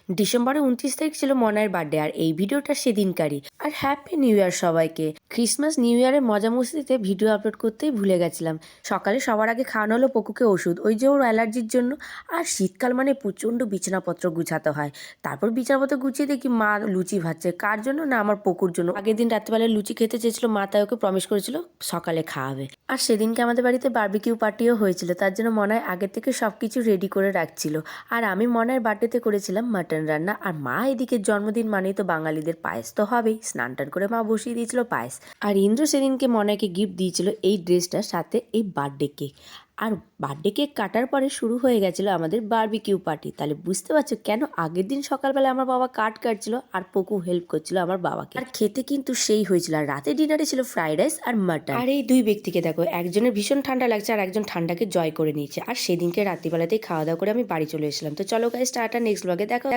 ডিসেম্বরের 29 তারিখ ছিল মনায়ের বার্থডে, আর এই ভিডিওটা সেদিনকারই। আর হ্যাপি নিউ ইয়ার সবাইকে। ক্রিসমাস নিউ ইয়ারের মজা মস্তিতে ভিডিও আপলোড করতেই ভুলে গেছিলাম। সকালে সবার আগে খাওয়ানো হলো পকুকে ওষুধ, ওই যে ওর অ্যালার্জির জন্য। আর শীতকাল মানে প্রচণ্ড বিছানাপত্র গুছাতে হয়। তারপর বিছানাপত্র গুছিয়ে দেখি মা লুচি ভাজছে। কার জন্য? না, আমার পকুর জন্য। আগের দিন রাত্রিবেলায় লুচি খেতে চেয়েছিল, মা তাই ওকে প্রমিস করেছিল সকালে খাওয়াবে। আর সেদিনকে আমাদের বাড়িতে বারবিকিউ পার্টিও হয়েছিল, তার জন্য মনায় আগে থেকে সব কিছু রেডি করে রাখছিল। আর আমি মনায়ের বার্থডেতে করেছিলাম মাটন রান্না। আর মা এদিকে জন্মদিন মানেই তো বাঙালিদের পায়েস তো হবেই। স্নান টান করে মা বসিয়ে দিয়েছিল পায়েস। আর ইন্দ্র সেদিনকে মনায়কে গিফট দিয়েছিল এই ড্রেসটার সাথে এই বার্থডে কেক। আর বার্থডে কেক কাটার পরে শুরু হয়ে গেছিলো আমাদের বারবিকিউ পার্টি। তাহলে বুঝতে পারছো কেন আগের দিন সকালবেলা আমার বাবা কাটছিল আর পকু হেল্প করছিল আমার বাবাকে। আর খেতে কিন্তু সেই হয়েছিল। আর রাতে ডিনারে ছিল ফ্রাইড রাইস আর মাটন। আর এই দুই ব্যক্তিকে দেখো, একজনের ভীষণ ঠান্ডা লাগছে আর একজন ঠান্ডাকে জয় করে নিয়েছে। আর সেদিনকে রাত্রিবেলাতেই খাওয়া দাওয়া করে আমি বাড়ি চলে এসেছিলাম। তো চলো গাইস, টাটা, নেক্সট ব্লগে দেখা।